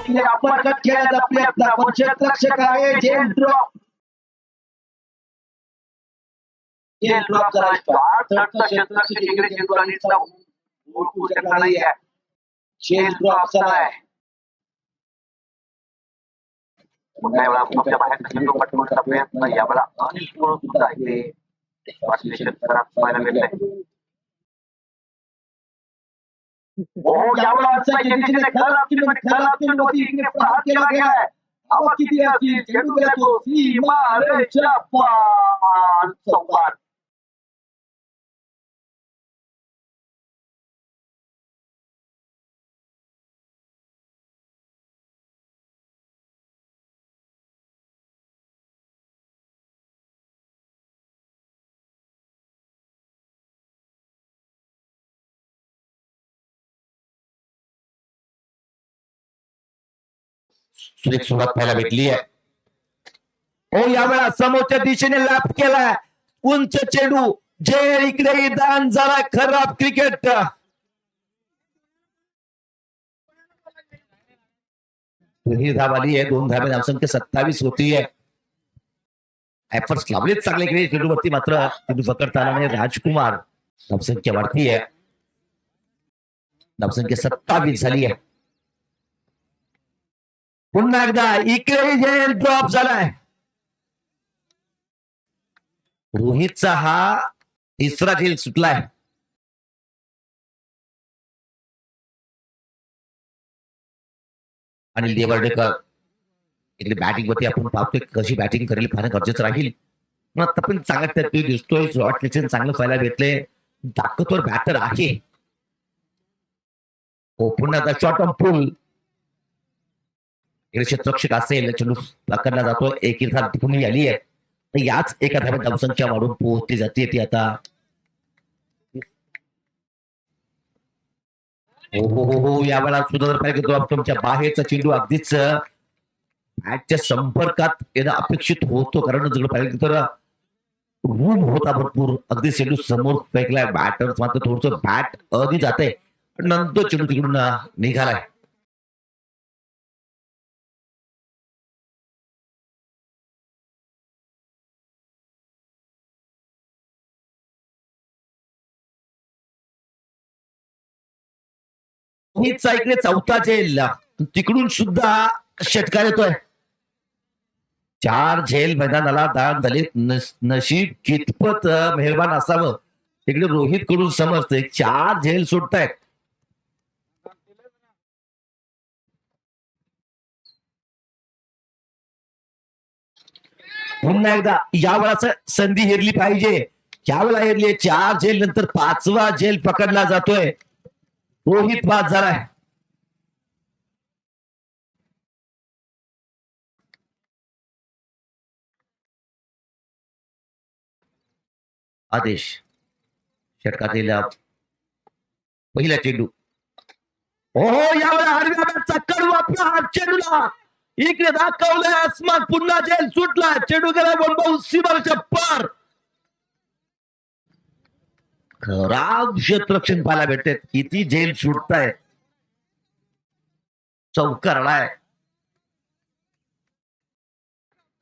इकडे अपरकट खेळायचा प्रयत्न पण क्षेत्ररक्षक आहे जेल ड्रॉप क्षेत्ररक्षक इकडे चेंडू आणि ओळखू शकला नाहीये जेल ड्रॉप झालाय पुन्हा एवढा मोठ्या बाहेर चेंडू पटवण्याचा प्रयत्न यावेळा अनिल कोण सुद्धा इकडे विश्लेषण पाहायला मिळाले यावेळा इकडे प्रहार केला गेलाय आवाज किती असतील चेंडू गेला तो सीमारेषेच्या पार चौकार सुरेख सुरुवात पाहायला भेटली आहे. हो यावेळा समोरच्या दिशेने लाभ केलाय उंच चेंडू जे इकडे दान झाला खराब क्रिकेट ही धाव आली आहे 2 धावे धावसंख्या 27 होती आहे. एफर्ट्स लावलेच चांगले इकडे चेंडूवरती मात्र चेंडू पकडता आला नाही. राजकुमार धावसंख्या वाढती आहे धावसंख्या 27 झाली आहे. पुन्हा एकदा इकडे जेल ड्रॉप झालाय. रोहितचा हा तिसरा झेल सुटलाय. आणि देवर्डेकर इकडे बॅटिंग वरती आपण पाहतोय कशी बॅटिंग करेल फार गरजेचं राहील. पण आता पण चांगला दिसतोय चांगलं पाहायला भेटले ताकदवर बॅटर आहे. हो पुन्हा एकदा शॉर्ट ऑन फुल क्षेत्ररक्षक असेल चेंडू पकडला जातो. एक तिकडून आली आहे तर याच एका धाब्यात धावसंख्या वाढून पोहोचली जाते ती आता. हो हो हो हो यावेळेला सुद्धा तुमच्या बाहेरचा चेंडू अगदीच बॅटच्या संपर्कात येणं अपेक्षित होतो कारण जर पाहिजे तर रूम होता भरपूर अगदी चेंडू समोर फेकलाय बॅटर मात्र थोडस बॅट आधी जाते नंतर चेंडू तिकडून निघालाय. इकडे चौथा झेल तिकडून सुद्धा षटकार येतोय. 4 झेल मैदानाला दान झाले. नशीब कितपत मेहरबान असावं तिकडे रोहित कडून समजतंय 4 झेल सुटतायत. पुन्हा एकदा या वेळाच संधी हेरली पाहिजे. यावेळेला हेरली 4 झेल नंतर 5वा झेल पकडला जातोय. रोहित बाद झालाय. आदेश षटकातील पहिला चेंडू हो यावेळेला हरव्याचा कडू आपला चेंडूला इकडे दाखवलंय आसमान पुन्हा जेल सुटला चेंडू गेला बोलबो सीमारेषेच्या पार. खराब क्षेत्ररक्षण पाहायला भेटते किती झेल सुटताय. चौकारलाय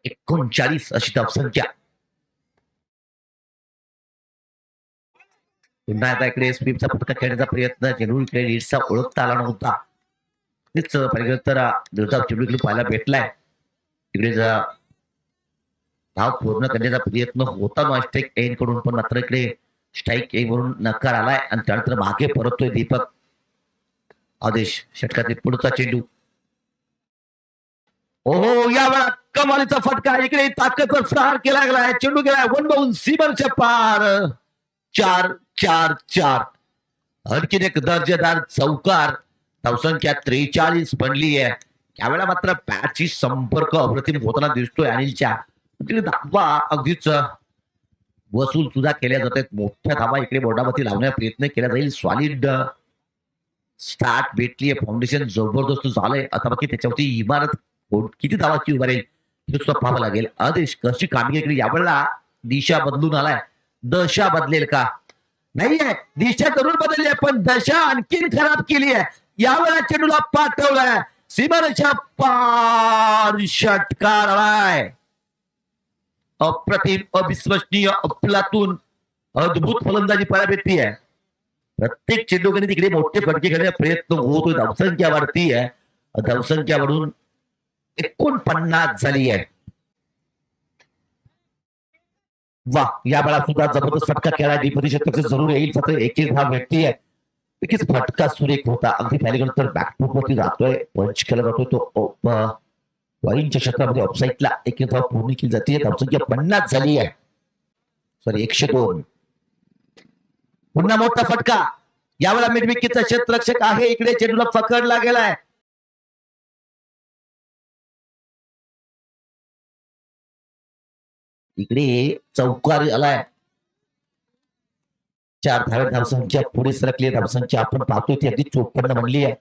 39 अशी धावसंख्या. पुन्हा आता इकडे स्वीपचा फटका खेळण्याचा प्रयत्न चेंडू इकडे लीडचा ओळखता आला नव्हता. तेच पाहिजे तर चेंडू इकडे पाहायला भेटलाय. इकडे धाव पूर्ण करण्याचा प्रयत्न होता नॉस्टेक एन कडून पण मात्र इकडे स्ट्राईक म्हणून नकार आलाय आणि त्यानंतर मागे परततोय दीपक. आदेश षटकातील पुढचा चेंडू ओहो यावेळा कमालीचा फटका इकडे ताकदवर प्रहार केला गेलाय. चेंडू गेलाय 1 बाउंड सीमारेषेच्या पार. 4-4-4 आणखीन एक दर्जेदार चौकार. धावसंख्या 43 बनली आहे. यावेळेला मात्र बॅटची संपर्क अप्रतिम होताना दिसतोय अनिलच्या. धावा अगदीच वसूल सुद्धा केल्या जातात. मोठ्या धावा इकडे बोर्डावरती लावण्याचा प्रयत्न केला जाईल. सॉलिड स्टार्ट भेटली आहे. फाउंडेशन जबरदस्त झालंय. आता बाकी त्याच्यावरती इमारत किती धावाची उभारेल हे सुद्धा पाहावं लागेल. आदेश कशी कामगिरी केली. यावेळेला दिशा बदलून आलाय. दशा बदलेल का नाहीये. दिशा जरूर बदलली आहे पण दशा आणखीन खराब केली आहे. यावेळेला चेंडूला पाठवलाय सीमारेषा पार षटकार आलाय. अप्रतिम, अविश्वसनीय, अफलातून अद्भुत फलंदाजी पाहायला भेटतीये. प्रत्येक चेंडूकडे तिकडे मोठे फटके खेळण्याचा प्रयत्न होतोय. धावसंख्या वाढतीये. धावसंख्या वाढून 49 झाली आहे. वा, या वेळा सुद्धा जबरदस्त फटका खेळा. डिपती शतक जरूर येईल. फक्त एक धाव व्यक्ती आहे. नक्कीच फटका सुरेख होता. अगदी पॅलीकडे बॅकफूट वरती जातोय. पंच केला जातोय तो वाईनच्या क्षेत्रामध्ये ऑफसाईडला एक धाव पूर्ण केली जाते. धावसंख्या 50 झाली आहे. सॉरी 102. पुन्हा मोठा फटका. यावेळेला मिड विकेटचा क्षेत्ररक्षक आहे. इकडे चेंडूला पकडला गेलाय. इकडे चौकार आलाय. 4 धावे धावसंख्या पुढे सरकली. धावसंख्या आपण पाहतोय ती अगदी 54 बनली आहे.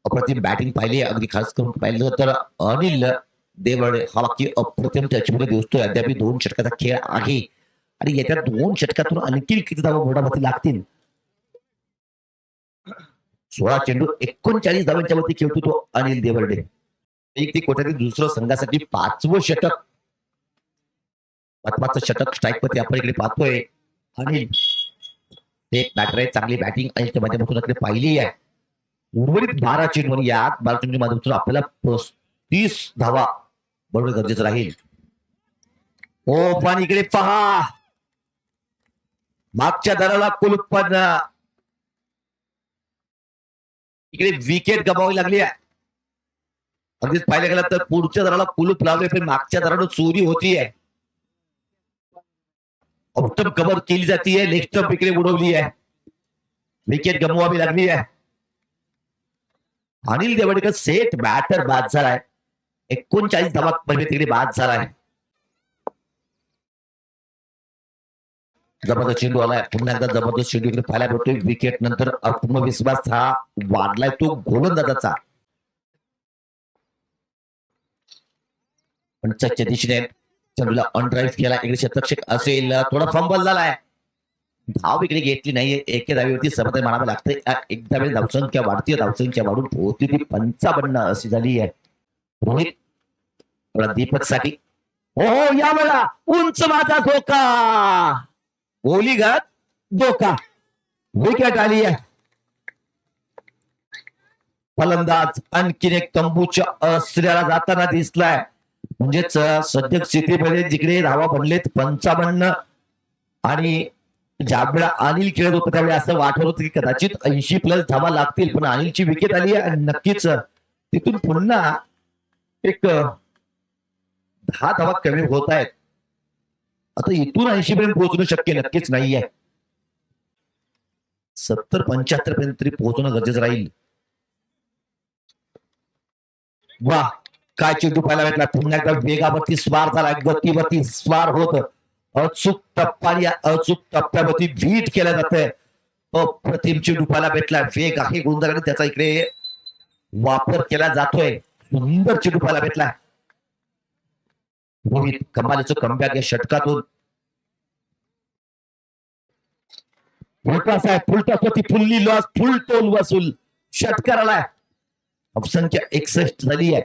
अप्रतिम बॅटिंग पाहिली. अगदी खास करून पाहिलं तर अनिल देवळे हा बाकी अप्रतिम त्याच्यामध्ये दिसतोय. अद्याप 2 षटकाचा खेळ आहे आणि येत्या 2 षटकातून आणखी किती धावा घोडामध्ये लागतील. 16 चेंडू 39 धावांच्या वरती खेळतो तो अनिल देवर्डे. एक ते कोट्यातील दुसरं संघासाठी 5वं षटक. महत्वाचं षटक स्ट्राईक वरती आपण इकडे पाहतोय. अनिल एक बॅटर आहे. चांगली बॅटिंग अनिलच्या माध्यमातून इकडे पाहिली आहे. उर्वरित 12 चेंडू या 12 चेंडूच्या माध्यमातून आपल्याला 35 धावा बरोबर गरजेचं राहील. ओ पण इकडे पहा. मागच्या दराला कुलूप इकडे विकेट गमावावी लागली आहे. अगदीच पाहिलं गेलं तर पुढच्या दराला कुलूप लावले पण मागच्या दराला चोरी होतीये. ऑप्टम कव्हर केली जातीये. लेग स्टंप इकडे उडवली आहे. विकेट गमवावी लागली आहे. अनिल देवडकर सेट बॅटर बाद झालाय. 39 धावा तिकडे बाद झालाय. जबरदस्त चेंडू आलाय. पुन्हा एकदा जबरदस्त चेंडू इकडे पाहायला भेटतोय. विकेट नंतर आत्मविश्वास हा वाढलाय तो गोलंदाजाचा. पंचाच्या दिशेने चेंडूला अनड्राईव्ह केला. इकडे क्षेत्ररक्षक असेल. थोडा फंबल झालाय. धाव इकडे घेतली नाहीये. एके धावेवरती समाधान मानावं लागतंय. एकदा वेळ धावसंख्या वाढतीये. धावसंख्या वाढून पोहोचली ती 55 अशी झाली आहे. रोहित दीपक साठी हो यावेळेला उंच माझा धोका. गोलीगत धोका. विकेट आली आहे. फलंदाज आणखीन एक तंबूच्या अस्त्र्याला जाताना दिसलाय. म्हणजेच सध्या स्थितीमध्ये जिकडे धावा बनलेत 55 आणि ज्यावेळेला अनिल खेळत होता त्यावेळी असं वाटत होतं की कदाचित 80+ धावा लागतील. पण अनिलची विकेट आली आहे आणि नक्कीच तिथून पुन्हा एक 10 धावा कमी होत आहेत. आता इथून 80 पर्यंत पोहोचणं शक्य नक्कीच नाहीये. 70-75 पर्यंत तरी पोहोचणं गरजेचं राहील. वा, काय चेंडू पाहायला भेटला. पुन्हा एकदा वेगावरती स्वार झाला. गतीवरती स्वार होत. अचूक टप्पा या अचूक टप्प्यावरती बीट केल्या जाते. अप्रतिम चेंडू पाहायला भेटला. वेग आहे गोलंदाजाने त्याचा इकडे वापर केला जातोय. सुंदर चेंडू पाहायला भेटला. रोहित कमालीचं कमबॅक या षटकातून. फुलटॉस आहे. फुलटॉसवरती फुल्ली लॉस. फुल टोल वसूल. षटकार आलाय. संख्या 61 झाली आहे.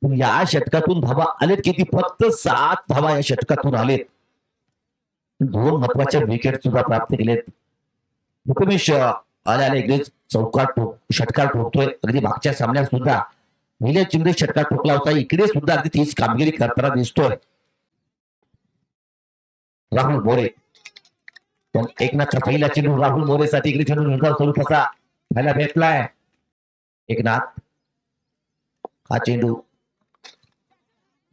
पण या षटकातून धावा आलेत किती. फक्त 7 धावा या षटकातून आलेत. 2 महत्वाच्या विकेट सुद्धा प्राप्त केलेत. हुकमेश आले इकडे चौकार षटकार ठोकतोय. अगदी मागच्या सामन्यात सुद्धा नीले चिंदे षटकार ठोकला होता. इकडे सुद्धा अगदी तीच कामगिरी करताना दिसतोय. राहुल मोरे पण एकनाथचा पहिला चेंडू राहुल मोरेसाठी इकडे चेंडू निर्धार स्वरूपाचा व्हायला भेटलाय. एकनाथ हा चेंडू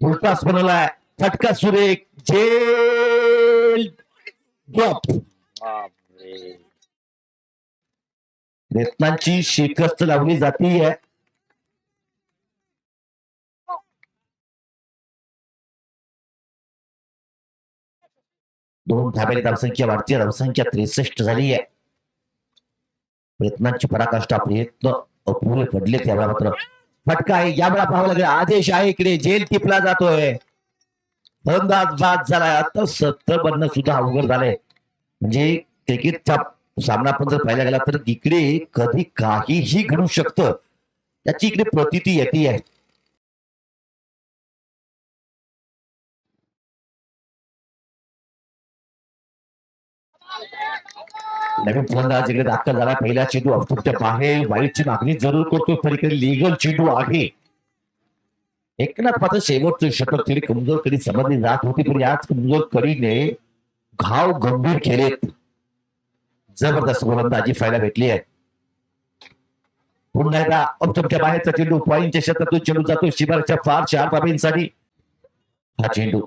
फुलटॉस बनवलाय. फटका सुरेख. झेल ड्रॉप. प्रयत्नांची शिकस्त लावली जातीये. दोन धाब्याने धावसंख्या वाढती. धावसंख्या 63 झाली आहे. प्रयत्नांची पराकाष्ठा. प्रयत्न अपुरे पडले. त्यावेळा मात्र फटका आहे. यावेळा पाहावं लागेल. आदेश आहे. इकडे जेल टिपला जातोय. फलंदाज बाद झालाय. आता 70 बनणं सुद्धा अवघड झालंय. म्हणजे क्रिकेटचा सामना आपण जर पाहायला गेला तर इकडे कधी काहीही घडू शकतं त्याची इकडे प्रतीती येते आहे. नवीन फलंदाज इकडे दाखल झाला. पहिला चेंडू ऑफस्टंपच्या बाहेर, वाईटची मागणी जरूर करतो पण इकडे लिगल चेंडू आहे. एकनाथ मात्र शेवटचं षटक तरी कमजोर कडी समजली जात होती पण याच कमजोर कडीने घाव गंभीर केलेत. जबरदस्त गोलंदाजी पाहायला भेटली आहे. पुन्हा एकदा ऑफस्टंपच्या बाहेरचा चेंडू पॉईंटच्या क्षेत्रातून चेंडू जातो शिबारच्या फार 4 धाब्यांसाठी. हा चेंडू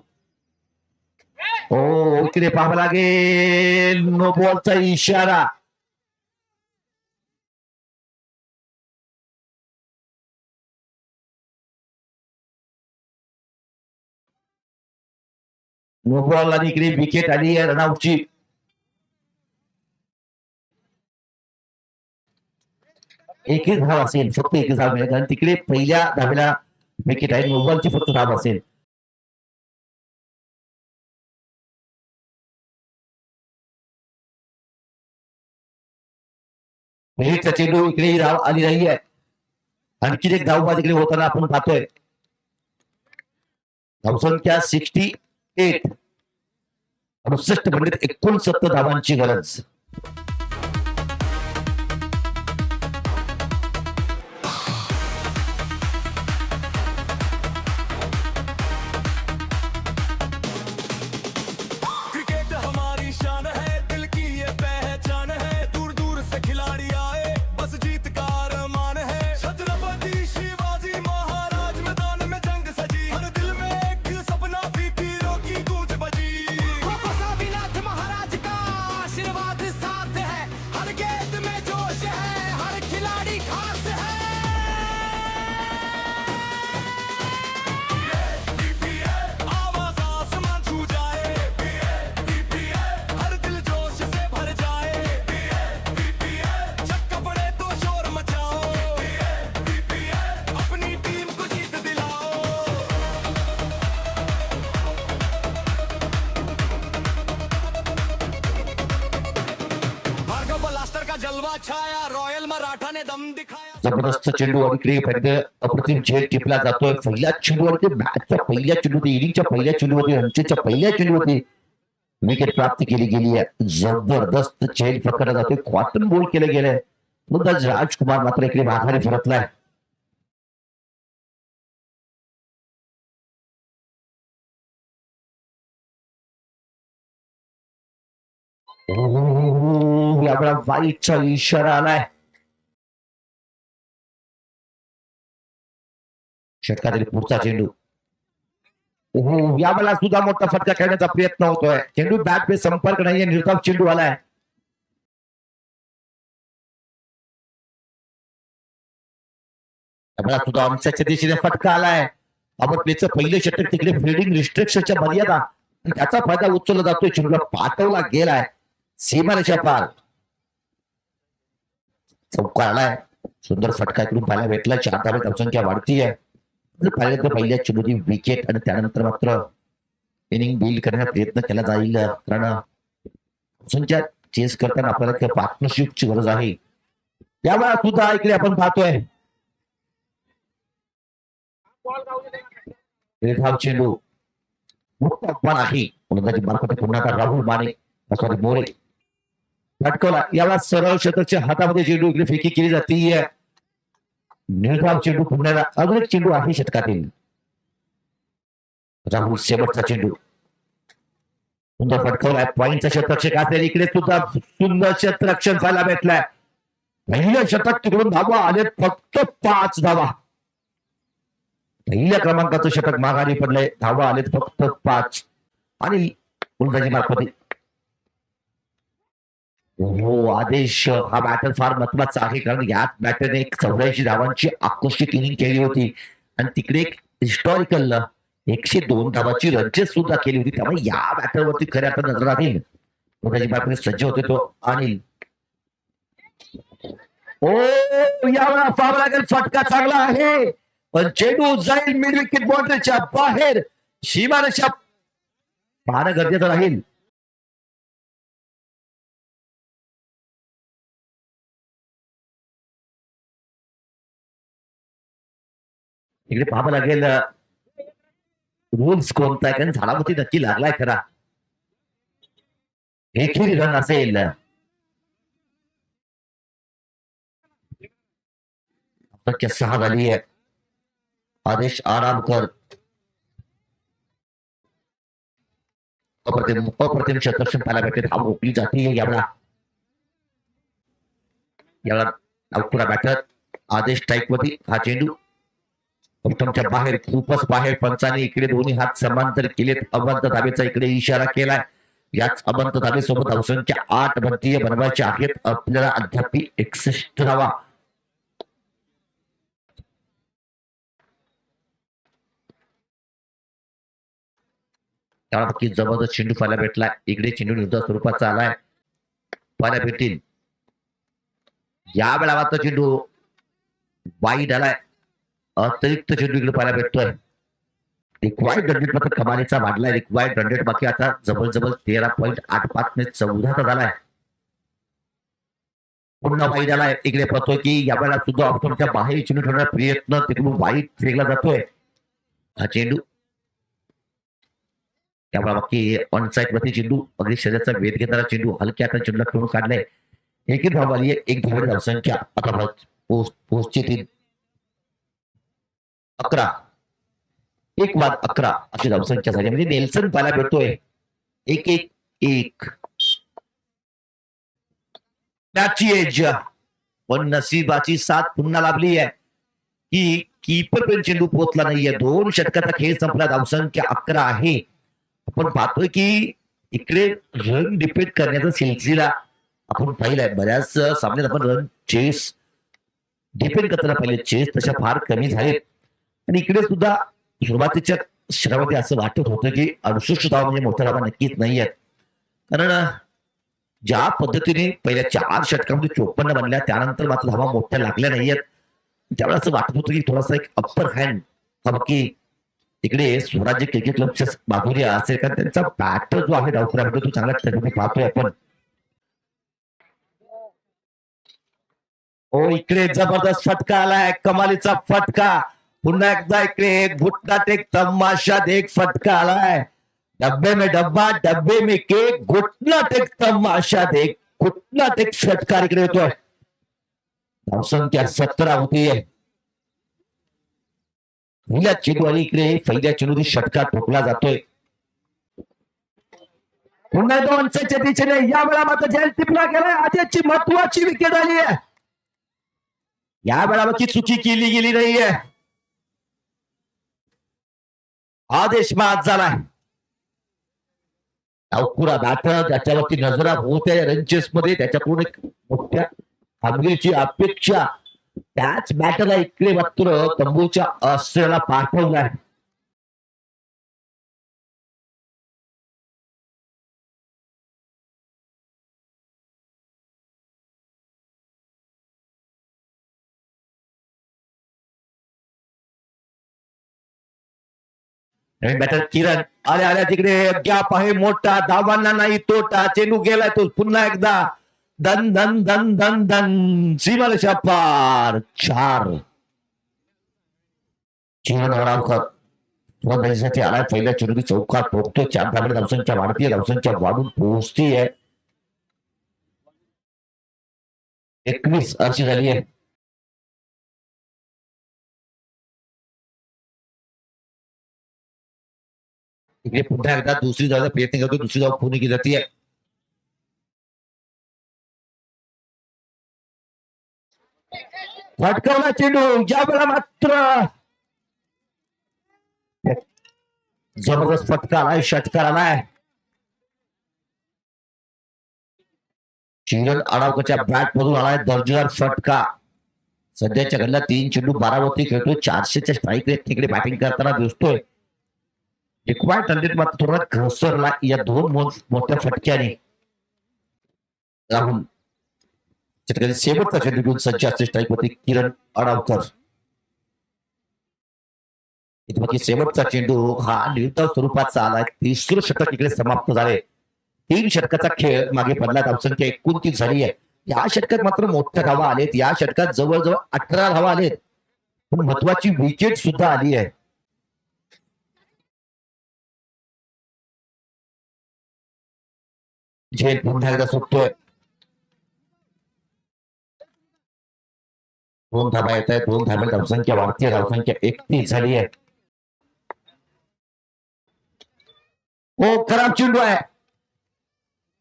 इकडे पाहावं लागेल. नो बॉलचा इशारा. नो बॉल आणि इकडे विकेट आली आहे रनआउटची. एकच धाव असेल, फक्त एकच धाव मिळेल कारण तिकडे पहिल्या धावेला विकेट आहे. नो बॉलची फक्त धाव असेल. पहिलीचा चेंडू इकडे धाव आली नाही आहे. आणखी एक धावबाद इकडे होताना आपण पाहतोय. धावसंख्या 68. 68 म्हणजे 69 धावांची गरज. जबरदस्त चेंडू आणि अप्रतिम झेल टिपला जातोय. पहिल्या चेंडूवरती मॅचच्या पहिल्या चेंडूवरती इनिंगच्या पहिल्या चेंडूवरती रनचेच्या पहिल्या चेंडूवरती विकेट प्राप्त केली गेली आहे. जबरदस्त चेंज पकडला जातोय. क्वार्टन बोल केलं गेलंय. मुद्दाच राजकुमार मात्र इकडे माघारी फिरतलाय. यावेळा वाईटचा इशारा आलाय. षटकातील पुढचा चेंडू. यावेळेला सुद्धा मोठा फटका खेळण्याचा प्रयत्न होतोय. चेंडू बॅट पे संपर्क नाहीये. निर्धाव चेंडू आलाय. यावेळेला सुद्धा आमच्या दिशेने फटका आलाय. आपण प्लेचं पहिलं षटक तिकडे फिल्डिंग रिस्ट्रिक्शनच्या मर्यादा त्याचा फायदा उचलला जातोय. चेंडूला पाठवला गेलाय सीमारेषा पार. चौकार आलाय. सुंदर फटका इकडून पाहायला भेटला. 4 धावे धावसंख्या वाढती आहे. पाहिलं तर पहिल्या चेंडूची विकेट आणि त्यानंतर मात्र इनिंग बिल्ड करण्याचा प्रयत्न केला जाईल कारण संख्या चेस करताना आपल्याला पार्टनरशिपची गरज आहे. यावेळेला सुद्धा इकडे आपण पाहतोय धाव चेंडू मुक्त अपमान आहे. मार्फत पुन्हा राहुल माने सॉरी मोरे फटकवला. यावेळेला सरळ शतकच्या हातामध्ये चेंडू इकडे फेकी केली जाते. निर्धाव चेंडू पुण्याला अजून एक चेंडू आहे षटकातील. राहुल शेवटचा चेंडू सुंदर फटकवलाय. पॉईंटचा शतरक्षक असेल. इकडे सुद्धा सुंदर क्षेत्ररक्षण पाहायला भेटलाय. पहिल्या शतक तिकडून धावा आले फक्त 5 धावा. पहिल्या क्रमांकाचं षटक माघारी पडलंय. धावा आलेत फक्त 5 आणि फलंदाजी मार्फत आदेश हा बॅटर फार महत्वाचा आहे कारण याच बॅटरने 84 धावांची आकर्षक इनिंग केली होती आणि तिकडे एक हिस्टॉरिकल 102 धावाची रनचेस सुद्धा केली होती. त्यामुळे या बॅटरवरती खऱ्या आता नजर राहील. फलंदाजी मार्फत सज्ज होते तो अनिल. यावेळेला पाहावं लागेल. फटका चांगला आहे पण चेंडू जाईल मिड विकेट बाउंड्रीच्या बाहेर. सीमारेषा पाहणं गरजेचं राहील. इकडे पाहावं लागेल रूल्स कोणता आहे, कारण झाडावरती नक्की लागलाय खरा. एकेरी रन असेल. शक्य 6 झाली आहे. आदेश आरामकर अप्रतिम शतरक्षण पाहायला भेटते. धाव रोखली जाते यावेळा. नागपुरा बॅटर आदेश स्ट्राईक वरती. हा चेंडू उत्तमच्या बाहेर, खूपच बाहेर. पंचाने इकडे दोन्ही हात समांतर केलेत. अवंत धावेचा इकडे इशारा केलाय. याच अवंत धावेसोबत धावसंख्या 8 भारतीय बनवायचे आहेत आपल्याला. अद्याप 61 धावा. त्यामुळे जबरदस्त चेंडू पाहायला भेटलाय. इकडे चेंडू युद्ध स्वरूपाचा आलाय. पाहायला भेटतील. या वेळा मात्र चेंडू वाईड आलाय. अतिरिक्त चेंडू इकडे पाहायला भेटतोय. रिक्वायर्ड रन रेट मात्र कमालीचा वाढलाय. रिक्वायर्ड रन रेट बाकी आता जबरजबल 13.85 ने 14 झालाय. पुन्हा वाईड आलाय. इकडे पाहतोय की यावेळेला सुद्धा ऑप्शनच्या बाहेर चेंडू ठेवण्याचा प्रयत्न तिकडून वाईड फेकला जातोय. हा चेंडू त्यामुळे बाकी ऑन साईड वरती चेंडू अगदी शरीराचा वेध घेणारा चेंडू हलक्या हाताने चेंडूला खेळून काढलाय. एक धाव आली आहे. एक धावेची धावसंख्या आता पोस्टची 3 11 1 बाद 11 अशी धावसंख्या झाली. म्हणजे नेल्सन पाहायला भेटतोय. 1-1-1 मॅचची एज. पण नशिबाची साथ पुन्हा लाभली आहे की कीपर पण चेंडू पोहोचला नाहीये. 2 षटकाचा खेळ संपला. धावसंख्या 11 आहे. आपण पाहतोय की इकडे रन डिपेंड करण्याचा सिलसिला आपण पाहिलाय. बऱ्याच सामन्यात आपण रन चेस डिपेंड करताना पाहिले. चेस तशा फार कमी झालेत. आणि इकडे सुद्धा सुरुवातीच्या षटकामध्ये असं वाटत होतं की 68 धावा म्हणजे मोठ्या धावा नक्कीच नाही आहेत. कारण ज्या पद्धतीने पहिल्या 4 षटकामध्ये 54 बनल्या त्यानंतर मात्र धावा मोठ्या लागल्या नाहीयेत. त्यावेळेस असं वाटत होतं की थोडासा एक अप्पर हँड हा बाकी इकडे स्वराज्य क्रिकेट क्लबच्या बाजूने असेल. कारण त्यांचा बॅटर जो आहे डावखुऱ्यामध्ये तो चांगल्या पद्धतीने पाहतोय आपण. हो इकडे जबरदस्त फटका आलाय. कमालीचा फटका. पुन्हा एकदा इकडे घुटनात एक तमाशात एक फटका आलाय. डब्बे में डब्बा डब्बे में केक. घुटनात एक तमाशात एक घुटनात एक षटकार इकडे येतोय. धावसंख्या 17 होतीये. पहिल्या चेंडूवर इकडे पहिल्या चेंडूने षटकार ठोकला जातोय. पुन्हा 2 दिशेने या वेळा मात्र जैल टिपला गेलाय. आजची महत्वाची विकेट आली आहे. या वेळावरची चुकी केली गेली नाहीये. आदेश बाद झालाय. नागपुरा बॅटर ज्याच्यावरती नजरा होत्या रनचेस मध्ये त्याच्याकडून एक मोठ्या कामगिरीची अपेक्षा. त्याच बॅटरला इकडे मात्र तंबूच्या अस्त्राला पाठवलाय. बॅटर किरण आल्या आल्या तिकडे गॅप आहे मोठा. धावांना नाही तोटा. चेंडू गेलाय तो पुन्हा एकदा. धन धन धन धन धन सीमारेषा पार. 4 जीवन आरामकर आलाय. पहिल्या चेंडूची चौकात ठोकतोय. 4 धावेने धावसंख्या वाढतीये. धावसंख्या वाढून पोहोचतीये 21 अशी झाली आहे. इकडे पुन्हा एकदा दुसरी धावाचा प्रयत्न करतो. दुसरी धाव पूर्ण केली जाते. फटकावला चेंडू. या वेळा मात्र जबरदस्त फटका आलाय. षटकार आलाय. चिरण अडावकरच्या बॅट मधून आलाय दर्जेदार फटका. सध्याच्या घडला 3 चेंडू 12 वरती खेळतोय. 400च्या स्ट्राईक रेट तिकडे बॅटिंग करताना दिसतोय. रिक्वायर्ड रन रेट मात्र थोडा घसरला या 2 मोठ्या फटक्याने. राहुल शेवटचा चेंडू घेऊन सज्ज असते स्ट्राईक वरती किरण अडावकर. बाकी शेवटचा चेंडू हा निर्धाव स्वरूपाचा आलाय. 3रे षटक इकडे समाप्त झाले. 3 षटकाचा खेळ मागे पडला. धावसंख्या 29 झाली आहे. या षटकात मात्र मोठ्या धावा आलेत. या षटकात जवळजवळ 18 धावा आलेत. पण महत्वाची विकेट सुद्धा आली आहे. झेल पुन्हा एकदा सुटतोय. 2 धाबा येत आहेत. 2 धाब्यात धावसंख्या वाढती आहे. धावसंख्या 31 झाली आहे. हो, खराब चेंडू आहे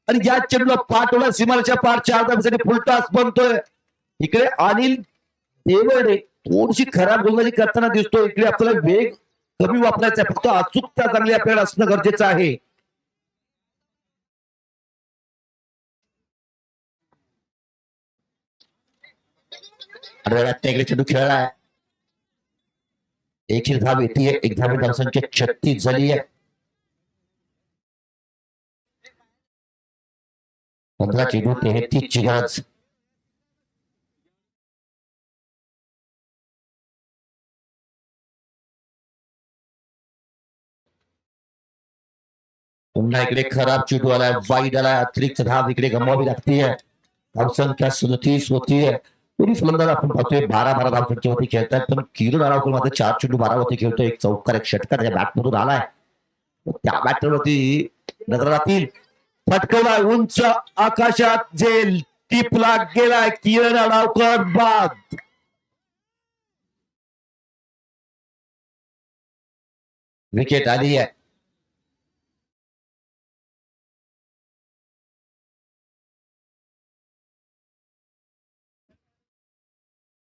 आणि या चेंडूला पाठवला सीमारेच्या पार 4 धाब्यासाठी फुलटॉस बनतोय. इकडे अनिल देवडे थोडीशी खराब गोलंदाजी करताना दिसतोय. इकडे आपल्याला वेग कमी वापरायचा आहे, फक्त अचूकता चांगली आपल्याला असणं गरजेचं आहे. इकडे चेंडू खेळलाय. एक धाव येते. 1 धाबे धावसंख्या 36 झाली आहे. 15 चेंडू 33 ची गरज. पुन्हा इकडे खराब चेंडू आलाय. वाईड आलाय. अतिरिक्त धाव इकडे गमवावी लागतीये. धावसंख्या 37 होतीये. दोन्ही फलंदाज आपण पाहतोय 12-12 धावसंख्येवरती खेळतात, पण किरण रावकर मात्र 4 चेंडू 12 वरती खेळतोय. एक चौकार, एक षटकार त्याच्या बॅटमधून आलाय. त्या बॅटरवरती नजर राहतील. फटकवला उंच आकाशात. झेल टिपला गेलाय. किरण रावकर बाद. विकेट आली आहे.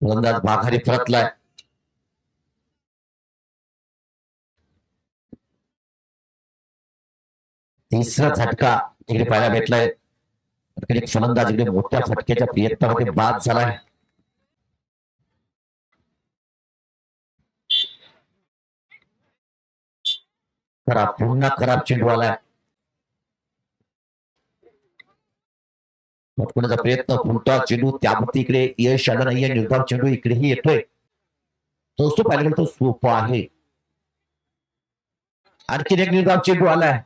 फलंदाज माघारी परतलाय. तिसरा झटका इकडे पाहायला भेटलाय. फलंदाज इकडे मोठ्या फटक्याच्या प्रयत्नामध्ये बाद झालाय. पुन्हा खराब चेंडू आलाय. पटकवण्याचा प्रयत्न. फुलटा चेंडू त्यावरती इकडे यश आलं नाहीये. निर्धाव चेंडू इकडेही येतोय. तो पाहिला गेला तो सोपा आहे. आणखीन एक निर्धाव चेंडू आलाय.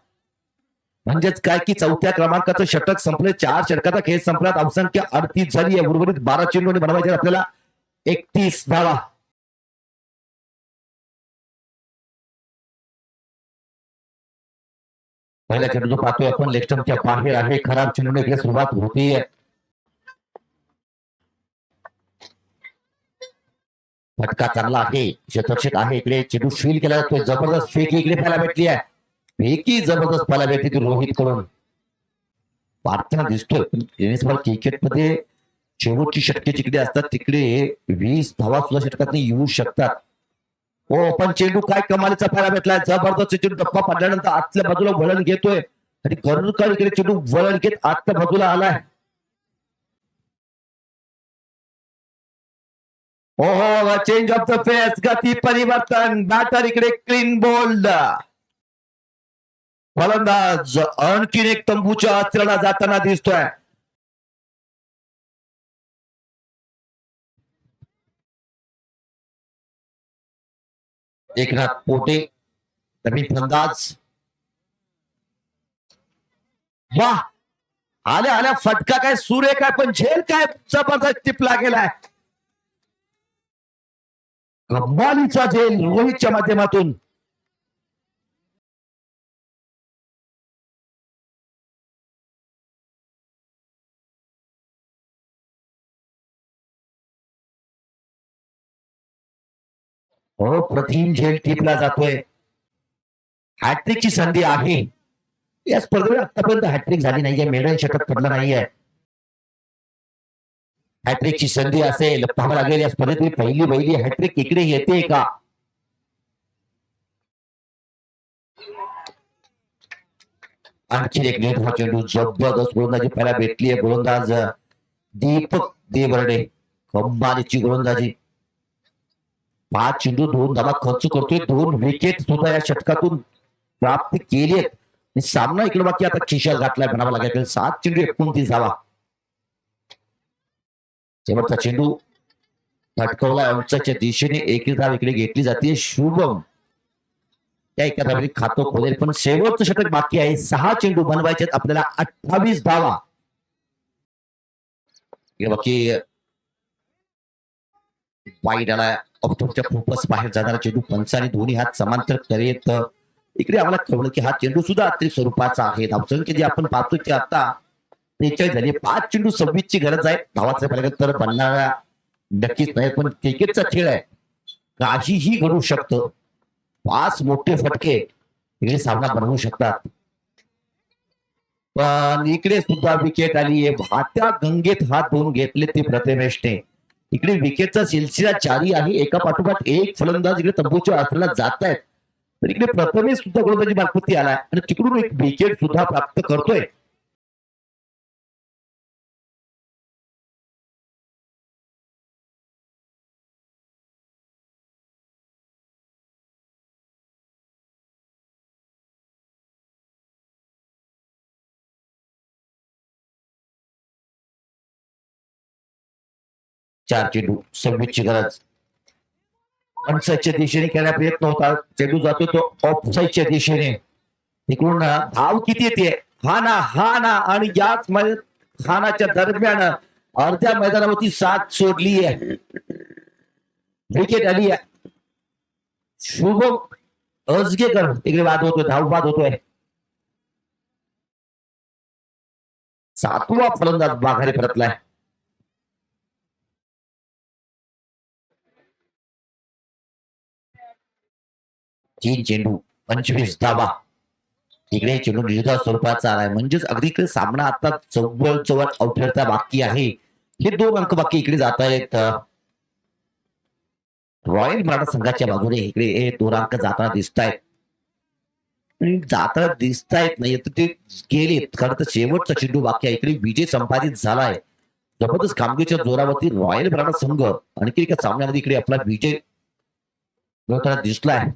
म्हणजेच काय की 4थ्या क्रमांकाचं षटक संपले. 4 षटकाचा खेळ संपला. धावसंख्या 38 झाली आहे. उर्वरित 12 चेंडूने बनवायचे आपल्याला 31 धावा. पहिला चेंडू जो पाहतोय आपण लेफ्टच्या बाहेर आहे. खराब चेंडूने इकडे सुरुवात होतीये. फटका चांगला आहे. क्षेत्ररक्षक आहे. इकडे चेंडू फील केला जातोय. जबरदस्त फेक इकडे पाहायला भेटली आहे. फेकी जबरदस्त पाहायला भेटली रोहित कडून. पार्थना दिसतोय. टेनिस बॉल क्रिकेट मध्ये शेवटची षटके जिकडे असतात तिकडे 20 धावा सुद्धा षटकात येऊ शकतात. हो, पण चेंडू काय कमालीचा पाहायला भेटलाय. जबरदस्त चेंडू टप्पा पडल्यानंतर आतल्या बाजूला वळण घेतोय आणि गरुडकर इकडे चेंडू वळण घेत आतल्या बाजूला आलाय. हो, चेंज ऑफ द फेस. गती परिवर्तन. बॅटर इकडे क्लीन बोल्ड. फलंदाज आणखीन एक तंबूच्या अस्त्राला जाताना दिसतोय. एकनाथ पोटे नवीन फलंदाज. वाह, आल्या आल्या फटका काय सुरेख आहे, पण झेल काय जबरदस्त टिपला गेलाय. कमालीचा झेल रोहितच्या माध्यमातून. हो, प्रथम झेल टिपला जातोय. हॅट्रिकची संधी आहे. या स्पर्धेत आतापर्यंत हॅट्रिक झाली नाहीये. मेडल षटक पडलं नाहीये. हॅट्रिकची संधी असेल पाहावं लागेल. या स्पर्धेतली पहिली हॅट्रिक इकडे येते का? आणखी एक निर्धाव चेंडू. जबरदस्त गोलंदाजी पाहायला भेटली आहे. गोलंदाज दीपक देवर्डे कमालीची गोलंदाजी. 5 चेंडू 2 धावा खर्च करतोय. 2 विकेट सुद्धा या षटकातून प्राप्त केली आहेत. सामना इकडे बाकी आता खिशात घातलाय म्हणावा लागेल. 7 चेंडू 29 धावा. शेवटचा चेंडू फटकवला अंशाच्या दिशेने. एक धाव इकडे घेतली जाते. शुभम त्या एका धावेने खातं खोलेल, पण शेवटचं षटक बाकी आहे. 6 चेंडू बनवायचे आपल्याला 28 धावा. बाकी वाईट आला ऑक्टोबरच्या खूपच बाहेर जाणारा चेंडू पंचाने दोन्ही हात समांतर करीत इकडे आम्हाला कळलं की हा चेंडू सुद्धा अतिरिक्त स्वरूपाचा आहे. धावसंख्या जी आपण पाहतो की आता 43 झाली. 5 चेंडू 26 ची गरज आहे. धावाचा फलक तर बनणारा नक्कीच नाही, पण क्रिकेटचा खेळ आहे, काहीही घडू शकतं. 5 मोठे फटके इकडे सामना बनवू शकतात. पण इकडे सुद्धा विकेट आली आहे. वाहत्या गंगेत हात धुवून घेतले ते प्रथमेशने. इकडे विकेटचा सिलसिला जारी आहे. एका पाठोपाठ एक फलंदाज इकडे तंबूच्या आसला जात आहेत. तर इकडे प्रथमेश सुद्धा गोलंदाजी मार्फत आलाय आणि तिकडून एक विकेट सुद्धा प्राप्त करतोय. चार चेंडू 26 ची गरज. ऑनसाईडच्या दिशेने खेळण्याचा प्रयत्न होता. चेंडू जातो तो ऑफसाईडच्या दिशेने. तिकडून धाव किती येते? हा ना आणि याच हानाच्या दरम्यान अर्ध्या मैदानावरती साथ सोडली आहे. विकेट आली आहे. शुभम अजगेकर तिकडे बाद होतोय, धाव बाद होतोय. 7वा फलंदाज माघारी परतलाय. तीन चेंडू 25 धावा. इकडे चेंडू निर्धार स्वरूपाचा आलाय, म्हणजेच अगदी इकडे सामना आता जवळ अवठरता बाकी आहे. हे 2 अंक बाकी इकडे जात आहेत रॉयल मराठा संघाच्या बाजूने. इकडे हे 2 अंक जाताना दिसत आहेत. जाताना दिसतायत नाही तर ते गेलेत, कारण तर शेवटचा चेंडू बाकी आहे. इकडे विजय संपादित झालाय. जबरदस्त कामगिरीच्या जोरावरती रॉयल मराठा संघ आणखी एका सामन्यामध्ये इकडे आपला विजय मिळवताना दिसलाय.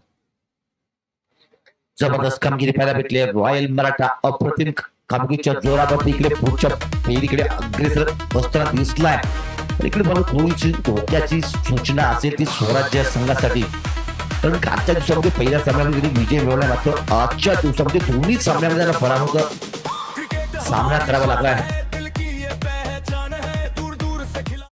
जबरदस्त कामगिरी पाहायला भेटली. रॉयल मराठा अप्रतिम कामगिरीच्या जोरावरती इकडे पुढच्या फेरीकडे अग्रेसर असताना दिसलाय. इकडे मला थोडीशी धोक्याची सूचना असेल ती स्वराज्य संघासाठी, कारण आजच्या दिवसामध्ये पहिल्या सामन्यामध्ये विजय मिळवला, मात्र आजच्या दिवसामध्ये दोन्ही सामन्यामध्ये पराभव सामना करावा लागला आहे.